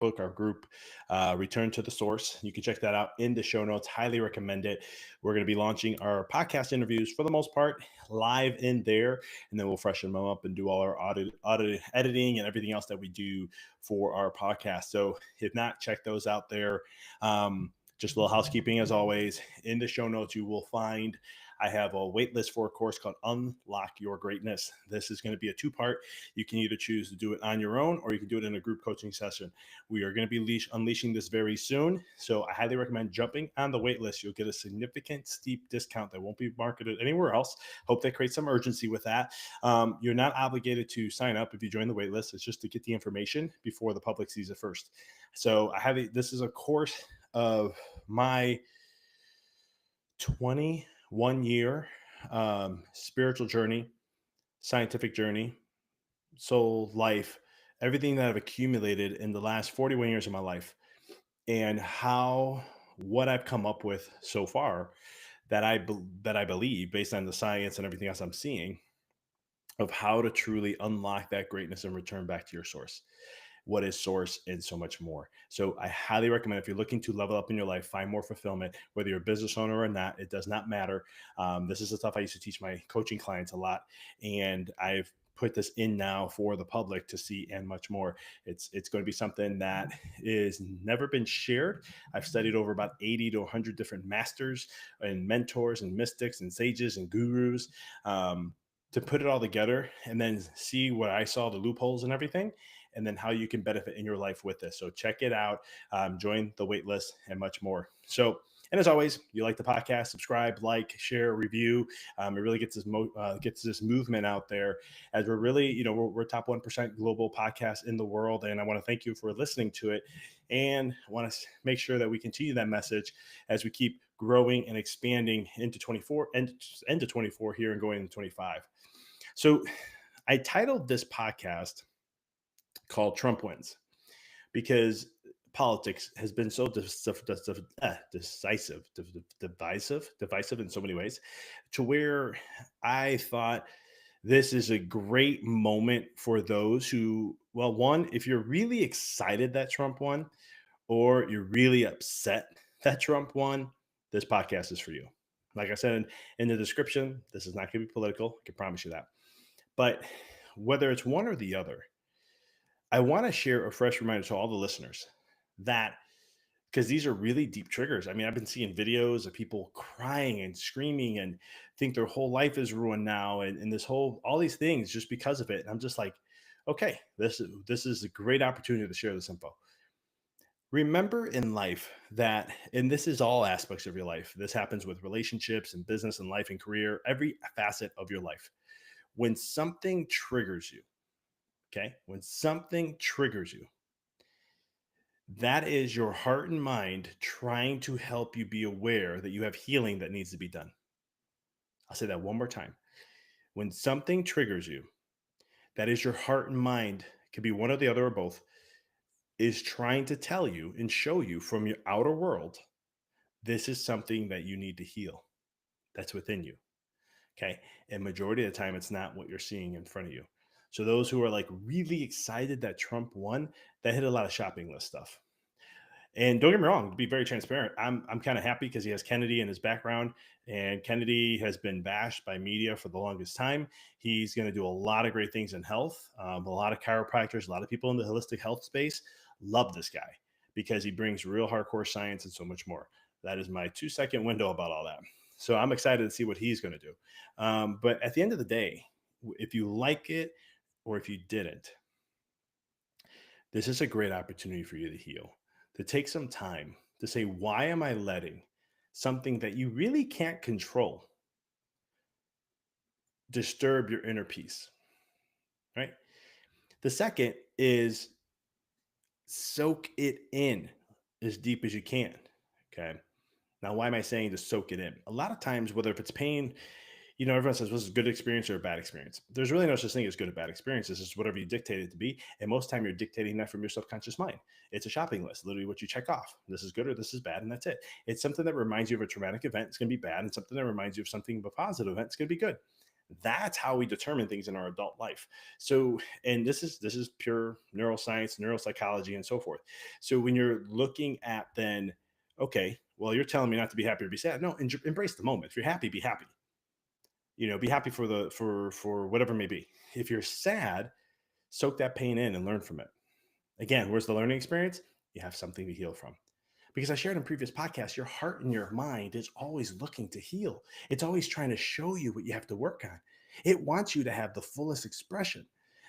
Facebook, our group, Return to the Source. You can check that out in the show notes. Highly recommend it. We're going to be launching our podcast interviews for the most part live in there, and then we'll freshen them up and do all our audit editing and everything else that we do for our podcast. So if not, check those out there. Just a little housekeeping as always. In the show notes, you will find I have a waitlist for a course called Unlock Your Greatness. This is going to be a two-part. You can either choose to do it on your own or you can do it in a group coaching session. We are going to be unleashing this very soon. So I highly recommend jumping on the waitlist. You'll get a significant steep discount that won't be marketed anywhere else. Hope that creates some urgency with that. You're not obligated to sign up if you join the waitlist. It's just to get the information before the public sees it first. So this is a course of my 21-year spiritual journey, scientific journey, soul life, everything that I've accumulated in the last 41 years of my life, and what I've come up with so far that I believe, based on the science and everything else I'm seeing, of how to truly unlock that greatness and return back to your source. What is source, and so much more. So I highly recommend, if you're looking to level up in your life, find more fulfillment, whether you're a business owner or not, it does not matter. This is the stuff I used to teach my coaching clients a lot. And I've put this in now for the public to see, and much more. It's going to be something that is never been shared. I've studied over about 80 to 100 different masters and mentors and mystics and sages and gurus, to put it all together and then see what I saw, the loopholes and everything, and then how you can benefit in your life with this. So check it out, join the wait list, and much more. So, and as always, you like the podcast, subscribe, like, share, review. It really gets this movement out there, as we're really, we're top 1% global podcast in the world. And I want to thank you for listening to it. And I want to make sure that we continue that message as we keep growing and expanding into 24 and into 24 here and going into 25. So I titled this podcast called Trump Wins, because politics has been so divisive in so many ways, to where I thought this is a great moment for those who, well, one, if you're really excited that Trump won, or you're really upset that Trump won, this podcast is for you. Like I said in the description, this is not going to be political. I can promise you that. But whether it's one or the other, I want to share a fresh reminder to all the listeners that, because these are really deep triggers. I mean, I've been seeing videos of people crying and screaming and think their whole life is ruined now, and all these things just because of it. And I'm just like, okay, this is a great opportunity to share this info. Remember in life that, and this is all aspects of your life, this happens with relationships and business and life and career, every facet of your life. When something triggers you, okay, when something triggers you, that is your heart and mind trying to help you be aware that you have healing that needs to be done. I'll say that one more time. When something triggers you, that is your heart and mind, could be one or the other or both, is trying to tell you and show you from your outer world, this is something that you need to heal. That's within you. Okay. And majority of the time, it's not what you're seeing in front of you. So those who are like really excited that Trump won, that hit a lot of shopping list stuff. And don't get me wrong, to be very transparent, I'm kind of happy because he has Kennedy in his background, and Kennedy has been bashed by media for the longest time. He's going to do a lot of great things in health. A lot of chiropractors, a lot of people in the holistic health space love this guy because he brings real hardcore science and so much more. That is my 2-second window about all that. So I'm excited to see what he's going to do. But at the end of the day, if you like it or if you didn't, this is a great opportunity for you to heal, to take some time to say, why am I letting something that you really can't control disturb your inner peace? Right. The second is soak it in as deep as you can. Okay. Now, why am I saying to soak it in? A lot of times, whether if it's pain, everyone says, was this a good experience or a bad experience? There's really no such thing as good or bad experiences. It's whatever you dictate it to be. And most time you're dictating that from your subconscious mind. It's a shopping list, literally what you check off. This is good or this is bad, and that's it. It's something that reminds you of a traumatic event. It's going to be bad. And something that reminds you of something of a positive event. It's going to be good. That's how we determine things in our adult life. So, and this is pure neuroscience, neuropsychology, and so forth. So when you're looking at then, okay, well, you're telling me not to be happy or be sad. No, embrace the moment. If you're happy, be happy. Be happy for the for whatever it may be. If you're sad, soak that pain in and learn from it. Again, where's the learning experience? You have something to heal from. Because I shared in previous podcasts, your heart and your mind is always looking to heal. It's always trying to show you what you have to work on. It wants you to have the fullest expression.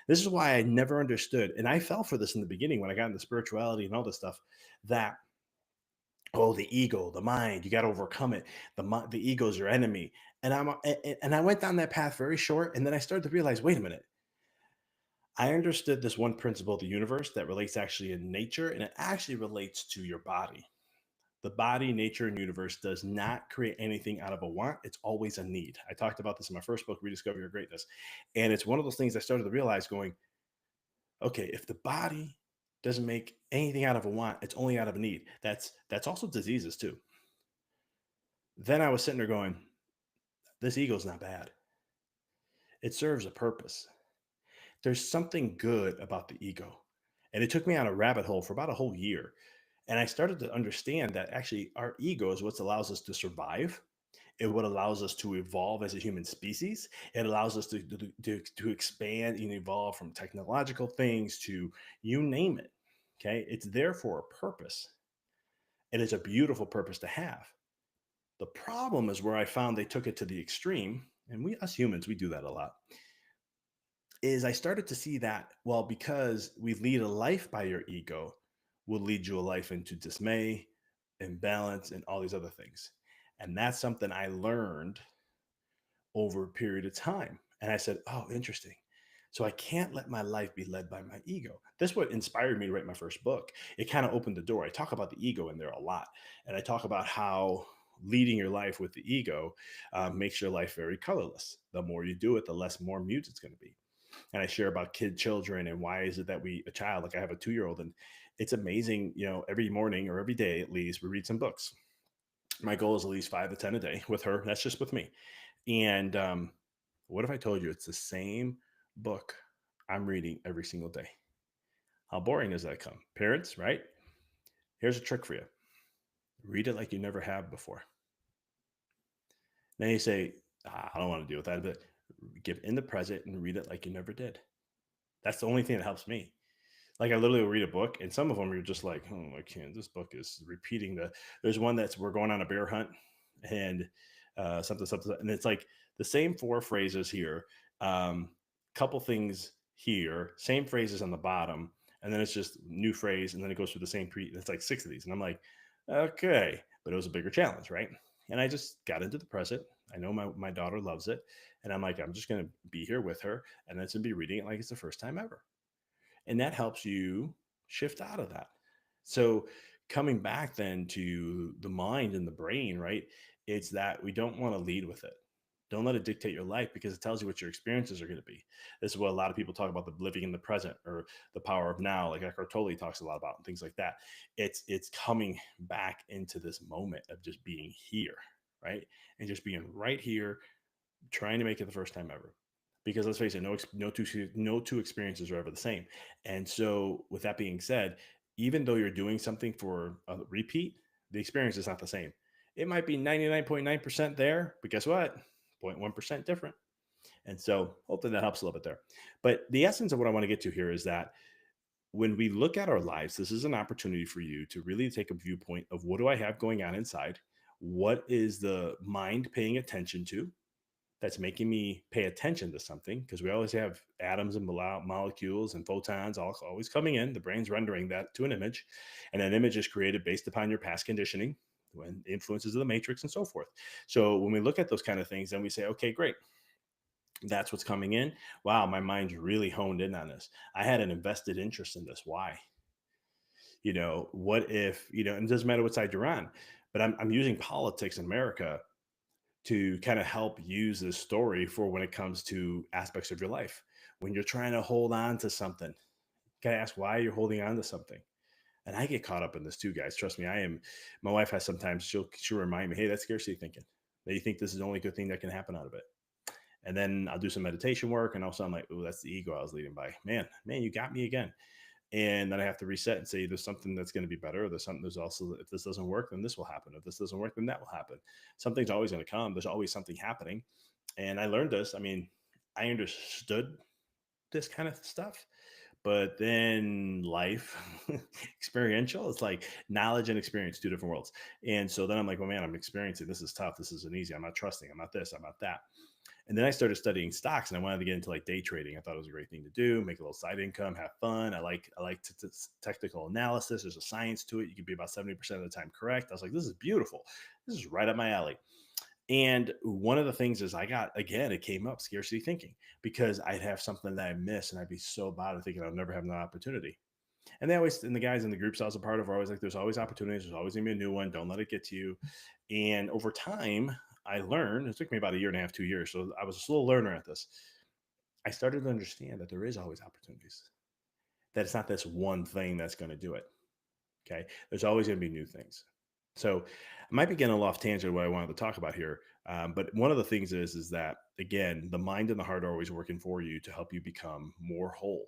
This is why I never understood, and I fell for this in the beginning when I got into spirituality and all this stuff, that, oh, the ego, the mind, you got to overcome it. The ego's your enemy. And I went down that path very short, and then I started to realize, wait a minute, I understood this one principle of the universe that relates actually in nature, and it actually relates to your body. The body, nature, and universe does not create anything out of a want. It's always a need. I talked about this in my first book, Rediscover Your Greatness. And it's one of those things I started to realize going, okay, if the body doesn't make anything out of a want, it's only out of a need. That's also diseases too. Then I was sitting there going, this ego's not bad. It serves a purpose. There's something good about the ego. And it took me on a rabbit hole for about a whole year. And I started to understand that actually our ego is what allows us to survive. It what allows us to evolve as a human species. It allows us to expand and evolve from technological things to you name it. Okay. It's there for a purpose. And it's a beautiful purpose to have. The problem is where I found they took it to the extreme. And we, us humans, we do that a lot. Is I started to see that, well, because we lead a life by your ego, will lead you a life into dismay, imbalance, and all these other things. And that's something I learned over a period of time. And I said, oh, interesting. So I can't let my life be led by my ego. That's what inspired me to write my first book. It kind of opened the door. I talk about the ego in there a lot. And I talk about how leading your life with the ego makes your life very colorless. The more you do it, the less more mute it's going to be. And I share about children and why is it that a child, like I have a 2 year old, and it's amazing, every morning or every day at least, we read some books. My goal is at least 5 to 10 a day with her. That's just with me. And what if I told you it's the same book I'm reading every single day? How boring does that come? Parents, right? Here's a trick for you, read it like you never have before. Then you say, I don't want to deal with that, but get in the present and read it like you never did. That's the only thing that helps me. Like I literally will read a book, and some of them you're just like, oh, I can't. This book is repeating the. There's one that's we're going on a bear hunt, and something something, and it's like the same four phrases here, couple things here, same phrases on the bottom, and then it's just new phrase, and then it goes through the same pre. It's like six of these, and I'm like, okay, but it was a bigger challenge, right? And I just got into the present. I know my daughter loves it, and I'm like, I'm just gonna be here with her, and then to be reading it like it's the first time ever, and that helps you shift out of that. So coming back then to the mind and the brain, right? It's that we don't want to lead with it. Don't let it dictate your life because it tells you what your experiences are going to be. This is what a lot of people talk about, the living in the present or the power of now, like Eckhart Tolle talks a lot about and things like that. It's coming back into this moment of just being here, right? And just being right here, trying to make it the first time ever. Because let's face it, no two experiences are ever the same. And so, with that being said, even though you're doing something for a repeat, the experience is not the same. It might be 99.9% there, but guess what? 0.1% different. And so, hopefully that helps a little bit there. But the essence of what I want to get to here is that when we look at our lives, this is an opportunity for you to really take a viewpoint of what do I have going on inside? What is the mind paying attention to? That's making me pay attention to something because we always have atoms and molecules and photons always coming in. The brain's rendering that to an image, and an image is created based upon your past conditioning, when influences of the matrix and so forth. So when we look at those kind of things, then we say, okay, great. That's what's coming in. Wow, my mind's really honed in on this. I had an invested interest in this. Why? What if, and it doesn't matter what side you're on, but I'm using politics in America to kind of help use this story for when it comes to aspects of your life. When you're trying to hold on to something, you gotta ask why you're holding on to something. And I get caught up in this too, guys. Trust me, I am. My wife has sometimes she'll remind me, hey, that's scarcity thinking. That you think this is the only good thing that can happen out of it. And then I'll do some meditation work, and also I'm like, oh, that's the ego I was leading by. Man, you got me again. And then I have to reset and say, there's something that's going to be better. There's something, there's also, if this doesn't work, then this will happen. If this doesn't work, then that will happen. Something's always going to come. There's always something happening. And I learned this. I mean, I understood this kind of stuff, but then life experiential, it's like knowledge and experience, two different worlds. And so then I'm like, well, man, I'm experiencing, this is tough, this isn't easy, I'm not trusting, I'm not this, I'm not that. And then I started studying stocks, and I wanted to get into like day trading. I thought it was a great thing to do, make a little side income, have fun. I like technical analysis. There's a science to it. You can be about 70% of the time correct. I was like, this is beautiful. This is right up my alley. And one of the things is I got, again, it came up, scarcity thinking, because I'd have something that I miss and I'd be so bad at thinking I'll never have an opportunity. And they always, and the guys in the groups I was a part of are always like, there's always opportunities. There's always gonna be a new one. Don't let it get to you. And over time, I learned, it took me about a year and a half, 2 years. So I was a slow learner at this. I started to understand that there is always opportunities, that it's not this one thing that's going to do it. Okay. There's always going to be new things. So I might be getting a little off tangent what I wanted to talk about here. But one of the things is that, again, the mind and the heart are always working for you to help you become more whole,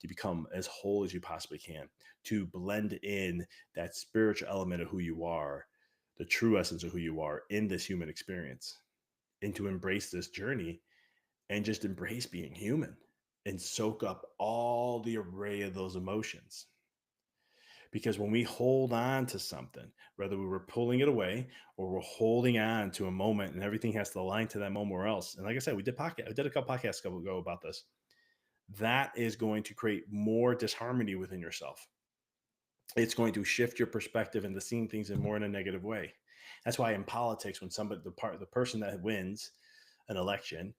to become as whole as you possibly can, to blend in that spiritual element of who you are, the true essence of who you are in this human experience, and to embrace this journey and just embrace being human and soak up all the array of those emotions. Because when we hold on to something, whether we were pulling it away or we're holding on to a moment and everything has to align to that moment or else. And like I said, I did a couple podcasts ago about this. That is going to create more disharmony within yourself. It's going to shift your perspective into seeing things in more in a negative way. That's why in politics, when the person that wins an election,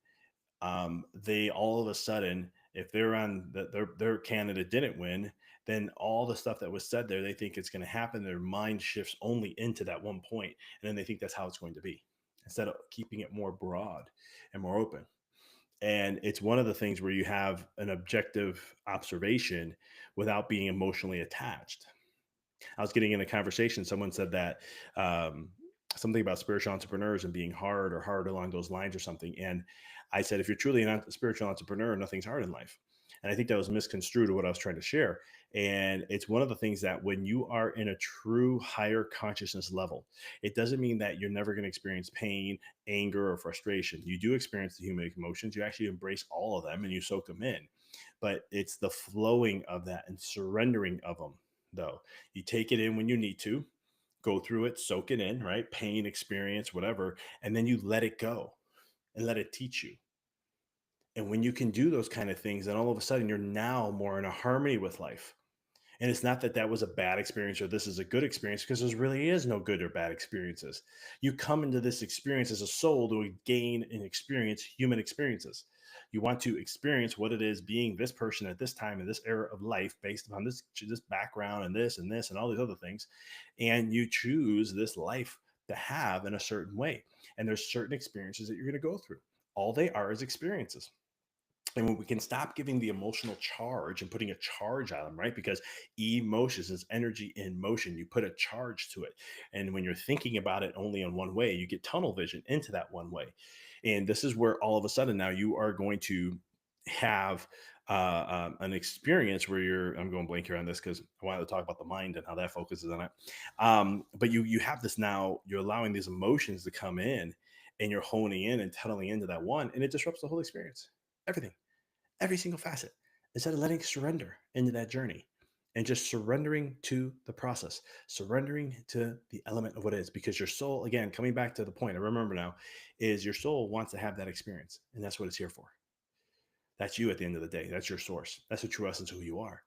they all of a sudden, if they're on their candidate didn't win, then all the stuff that was said there, they think it's going to happen. Their mind shifts only into that one point, and then they think that's how it's going to be, instead of keeping it more broad and more open. And it's one of the things where you have an objective observation without being emotionally attached. I was getting in a conversation. Someone said that um, something about spiritual entrepreneurs and being hard or hard along those lines or something. And I said, if you're truly a spiritual entrepreneur, nothing's hard in life. And I think that was misconstrued to what I was trying to share. And it's one of the things that when you are in a true higher consciousness level, it doesn't mean that you're never going to experience pain, anger, or frustration. You do experience the human emotions. You actually embrace all of them and you soak them in. But it's the flowing of that and surrendering of them, though. You take it in when you need to, go through it, soak it in, right? Pain, experience, whatever, and then you let it go and let it teach you. And when you can do those kind of things, then all of a sudden you're now more in a harmony with life. And it's not that that was a bad experience or this is a good experience, because there really is no good or bad experiences. You come into this experience as a soul to gain and experience human experiences. You want to experience what it is being this person at this time in this era of life, based upon this background and this and all these other things, and you choose this life to have in a certain way. And there's certain experiences that you're going to go through. All they are is experiences. And when we can stop giving the emotional charge and putting a charge on them, right? Because emotions is energy in motion. You put a charge to it. And when you're thinking about it only in one way, you get tunnel vision into that one way. And this is where all of a sudden now you are going to have an experience where I'm going blank here on this because I wanted to talk about the mind and how that focuses on it. But you have this now, you're allowing these emotions to come in and you're honing in and tunneling into that one, and it disrupts the whole experience. Everything, every single facet, instead of letting surrender into that journey and just surrendering to the process, surrendering to the element of what it is. Because your soul, again, coming back to the point I remember now, is your soul wants to have that experience, and that's what it's here for. That's you at the end of the day. That's your source. That's the true essence of who you are.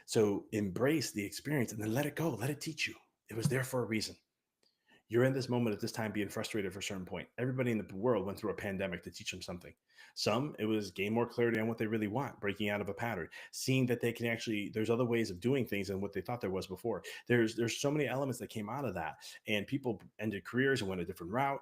So embrace the experience and then let it go. Let it teach you. It was there for a reason. You're in this moment at this time being frustrated for a certain point. Everybody in the world went through a pandemic to teach them something. Some, it was gain more clarity on what they really want, breaking out of a pattern, seeing that they can actually, there's other ways of doing things than what they thought there was before. There's so many elements that came out of that. And people ended careers and went a different route,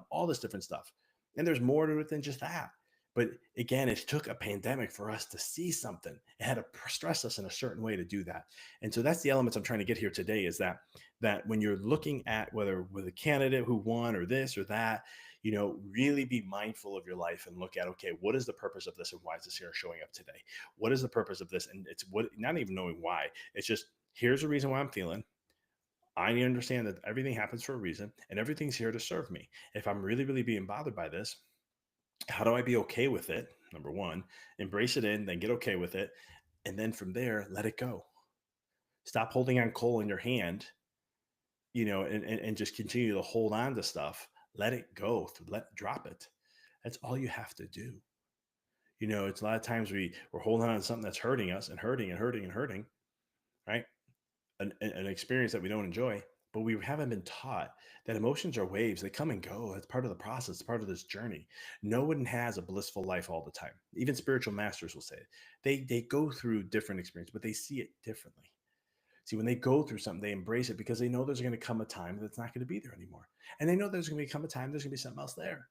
all this different stuff. And there's more to it than just that. But again, it took a pandemic for us to see something. It had to stress us in a certain way to do that. And so that's the elements I'm trying to get here today, is that when you're looking at whether with a candidate who won or this or that, really be mindful of your life and look at, okay, what is the purpose of this and why is this here showing up today? What is the purpose of this? And it's what, not even knowing why, it's just, here's the reason why I'm feeling. I need to understand that everything happens for a reason and everything's here to serve me. If I'm really, really being bothered by this, how do I be okay with it? Number one, embrace it in, then get okay with it. And then from there, let it go. Stop holding on coal in your hand, and just continue to hold on to stuff. Let it go. Drop it. That's all you have to do. It's a lot of times we're holding on to something that's hurting us and hurting and hurting and hurting, right? An experience that we don't enjoy, but we haven't been taught that emotions are waves. They come and go. That's part of the process, part of this journey. No one has a blissful life all the time. Even spiritual masters will say it. They go through different experiences, but they see it differently. See, when they go through something, they embrace it because they know there's going to come a time that's not going to be there anymore. And they know there's going to come a time there's going to be something else there.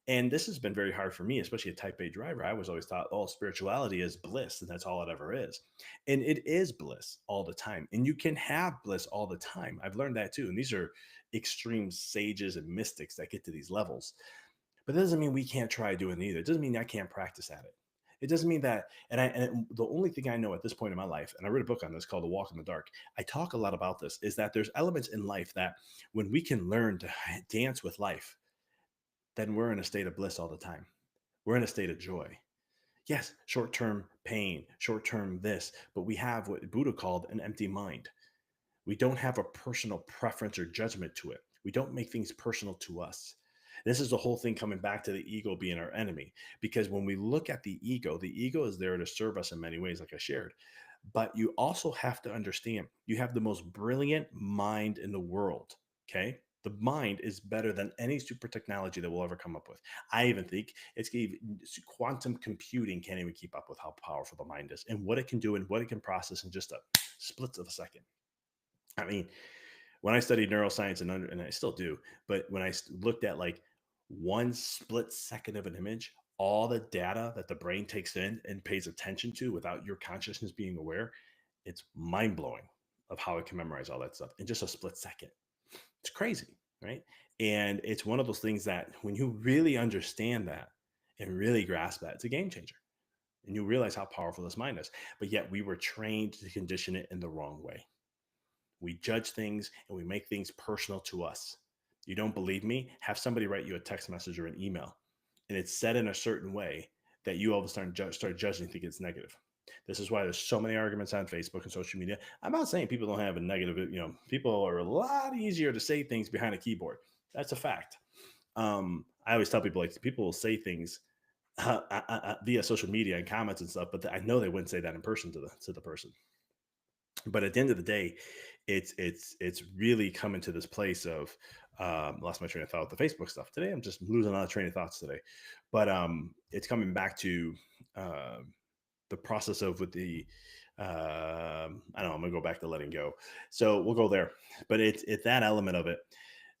And this has been very hard for me, especially a type A driver. I was always thought, oh, spirituality is bliss, and that's all it ever is. And it is bliss all the time. And you can have bliss all the time. I've learned that too. And these are extreme sages and mystics that get to these levels. But that doesn't mean we can't try doing it either. It doesn't mean I can't practice at it. It doesn't mean that, and the only thing I know at this point in my life, and I read a book on this called The Walk in the Dark. I talk a lot about this, is that there's elements in life that when we can learn to dance with life, then we're in a state of bliss all the time. We're in a state of joy. Yes, short term pain, short term this, but we have what Buddha called an empty mind. We don't have a personal preference or judgment to it. We don't make things personal to us. This is the whole thing coming back to the ego being our enemy. Because when we look at the ego is there to serve us in many ways, like I shared. But you also have to understand you have the most brilliant mind in the world. Okay. The mind is better than any super technology that we'll ever come up with. I even think quantum computing can't even keep up with how powerful the mind is and what it can do and what it can process in just a split of a second. I mean, when I studied neuroscience and I still do, but when I looked at like one split second of an image, all the data that the brain takes in and pays attention to without your consciousness being aware, it's mind blowing of how it can memorize all that stuff in just a split second. It's crazy, right? And it's one of those things that when you really understand that and really grasp that, it's a game changer. And you realize how powerful this mind is. But yet we were trained to condition it in the wrong way. We judge things and we make things personal to us. You don't believe me? Have somebody write you a text message or an email, and it's said in a certain way that you all of a sudden start judging, think it's negative. This is why there's so many arguments on Facebook and social media. I'm not saying people don't have a negative, people are a lot easier to say things behind a keyboard. That's a fact. I always tell people, like, people will say things via social media and comments and stuff, but I know they wouldn't say that in person to the person. But at the end of the day, it's really coming to this place of lost my train of thought with the Facebook stuff today. I'm just losing a lot of train of thoughts today, but it's coming back to uh, the process of with the I don't know. I'm gonna go back to letting go. So we'll go there, but it's that element of it.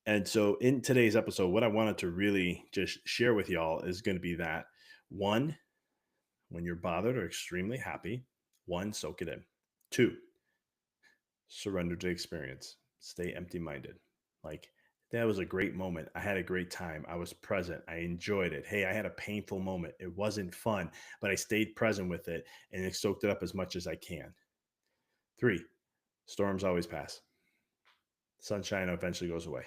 And so in today's episode, what I wanted to really just share with y'all is going to be that one, when you're bothered or extremely happy, one, soak it in. Two, surrender to experience, stay empty minded. Like, that was a great moment. I had a great time. I was present. I enjoyed it. Hey, I had a painful moment. It wasn't fun, but I stayed present with it and I soaked it up as much as I can. Three, storms always pass. Sunshine eventually goes away.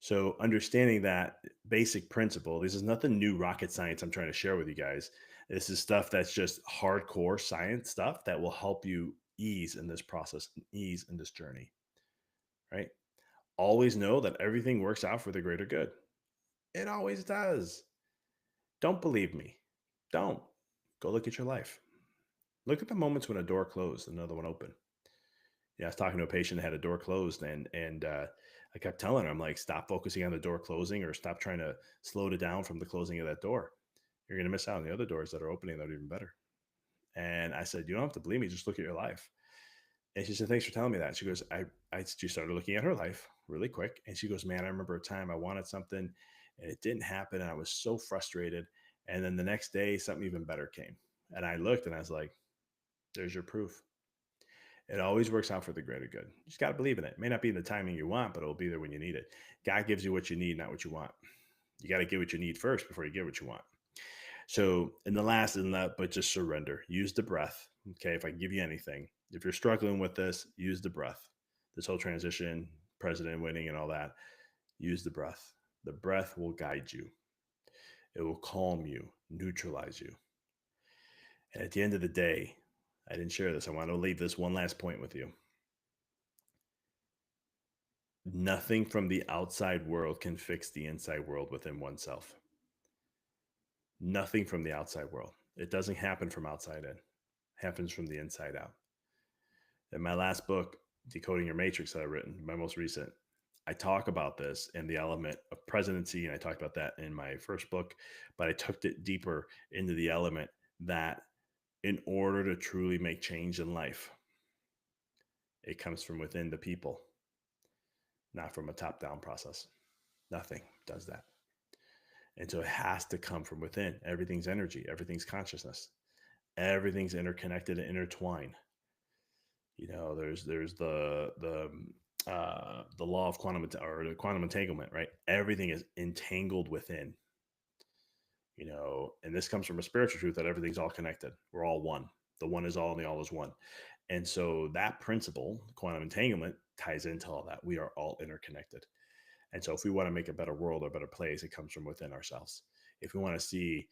So, understanding that basic principle, this is nothing new rocket science I'm trying to share with you guys. This is stuff that's just hardcore science stuff that will help you ease in this process, ease in this journey, right? Always know that everything works out for the greater good. It always does. Don't believe me. Don't. Go look at your life. Look at the moments when a door closed, and another one opened. Yeah, I was talking to a patient that had a door closed, and I kept telling her, I'm like, stop focusing on the door closing, or stop trying to slow it down from the closing of that door. You're going to miss out on the other doors that are opening that are even better. And I said, you don't have to believe me. Just look at your life. And she said, thanks for telling me that. She goes, she started looking at her life really quick. And she goes, man, I remember a time I wanted something and it didn't happen. And I was so frustrated. And then the next day, something even better came. And I looked and I was like, there's your proof. It always works out for the greater good. You just got to believe in it. It may not be in the timing you want, but it'll be there when you need it. God gives you what you need, not what you want. You got to get what you need first before you get what you want. So, and the last isn't that, but just surrender. Use the breath. Okay. If I give you anything, if you're struggling with this, use the breath. This whole transition, president winning and all that, use the breath. The breath will guide you, it will calm you, neutralize you. And at the end of the day, I didn't share this. I want to leave this one last point with you. Nothing from the outside world can fix the inside world within oneself. Nothing from the outside world. It doesn't happen from outside in. It happens from the inside out. In my last book, Decoding Your Matrix, that I've written, my most recent, I talk about this and the element of presidency, and I talked about that in my first book, but I took it deeper into the element that in order to truly make change in life, it comes from within the people, not from a top down process. Nothing does that. And so it has to come from within. Everything's energy, everything's consciousness, everything's interconnected and intertwined. There's the law of or the quantum entanglement, right? Everything is entangled within, and this comes from a spiritual truth that everything's all connected. We're all one. The one is all and the all is one. And so that principle, quantum entanglement, ties into all that. We are all interconnected. And so if we want to make a better world or a better place, it comes from within ourselves. If we want to see,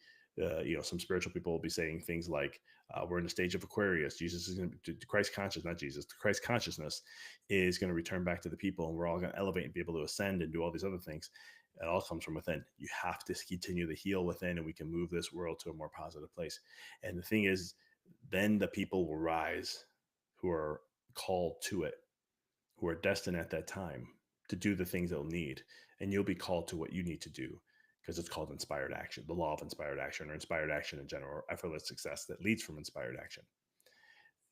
some spiritual people will be saying things like, we're in the stage of Aquarius. Jesus is going to Christ consciousness, not Jesus. Christ consciousness is going to return back to the people, and we're all going to elevate and be able to ascend and do all these other things. It all comes from within. You have to continue to heal within, and we can move this world to a more positive place. And the thing is, then the people will rise who are called to it, who are destined at that time to do the things they'll need. And you'll be called to what you need to do because it's called inspired action, the law of inspired action, or inspired action in general, or effortless success that leads from inspired action.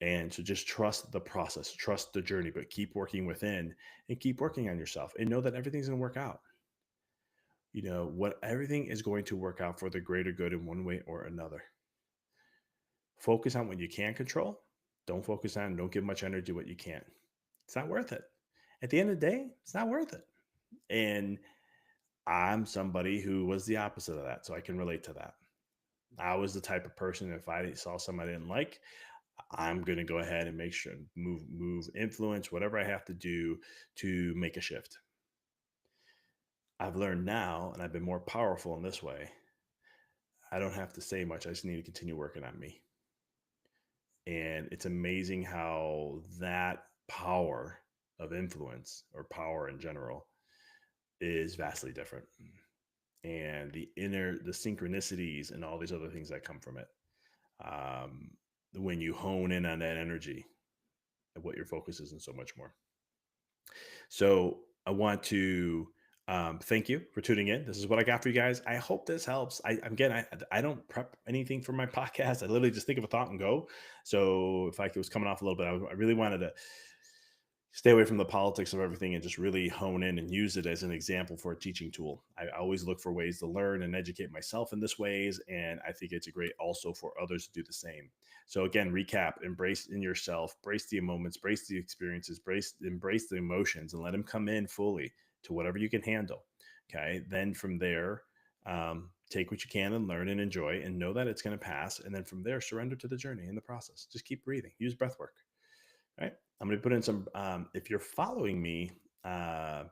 And so just trust the process, trust the journey, but keep working within and keep working on yourself and know that everything's going to work out. What everything is going to work out for the greater good in one way or another. Focus on what you can control. Don't give much energy to what you can't. It's not worth it. At the end of the day, it's not worth it. And I'm somebody who was the opposite of that. So I can relate to that. I was the type of person, if I saw something I didn't like, I'm going to go ahead and make sure move, influence, whatever I have to do to make a shift. I've learned now, and I've been more powerful in this way. I don't have to say much. I just need to continue working on me. And it's amazing how that power of influence, or power in general, is vastly different. And the synchronicities and all these other things that come from it. When you hone in on that energy, what your focus is, and so much more. So I want to thank you for tuning in. This is what I got for you guys. I hope this helps. I don't prep anything for my podcast. I literally just think of a thought and go. So if it was coming off a little bit, I really wanted to stay away from the politics of everything and just really hone in and use it as an example for a teaching tool. I always look for ways to learn and educate myself in this ways. And I think it's a great also for others to do the same. So again, recap: embrace in yourself, brace the moments, brace the experiences, embrace the emotions, and let them come in fully to whatever you can handle. Okay. Then from there, take what you can and learn and enjoy, and know that it's going to pass. And then from there, surrender to the journey in the process. Just keep breathing, use breath work. Right. I'm going to put in some, if you're following me on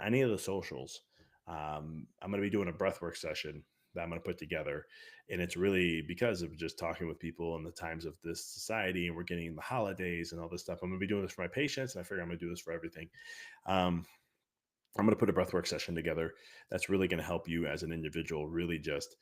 any of the socials, I'm going to be doing a breathwork session that I'm going to put together. And it's really because of just talking with people in the times of this society, and we're getting the holidays and all this stuff. I'm going to be doing this for my patients, and I figure I'm going to do this for everything. I'm going to put a breathwork session together that's really going to help you as an individual really just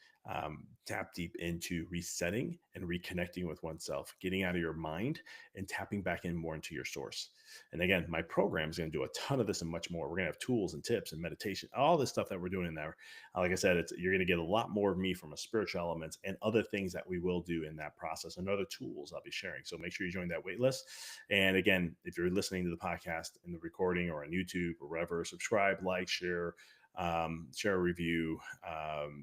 tap deep into resetting and reconnecting with oneself, getting out of your mind and tapping back in more into your source. And again, my program is going to do a ton of this and much more. We're going to have tools and tips and meditation, all this stuff that we're doing in there. Like I said, you're going to get a lot more of me from a spiritual elements and other things that we will do in that process, and other tools I'll be sharing. So make sure you join that wait list. And again, if you're listening to the podcast in the recording or on YouTube or wherever, subscribe, like, share a review.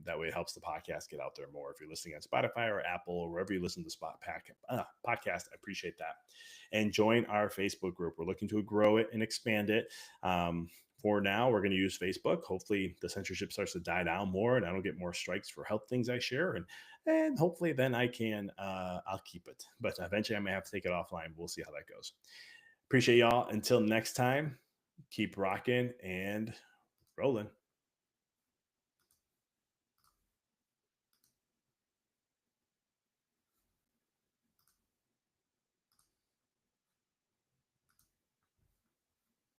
That way it helps the podcast get out there more. If you're listening on Spotify or Apple or wherever you listen to podcast, I appreciate that. And join our Facebook group. We're looking to grow it and expand it. for now, we're going to use Facebook. Hopefully, the censorship starts to die down more, and I don't get more strikes for health things I share, and hopefully, then I can I'll keep it. But eventually, I may have to take it offline. We'll see how that goes. Appreciate y'all. Until next time, keep rocking and rolling.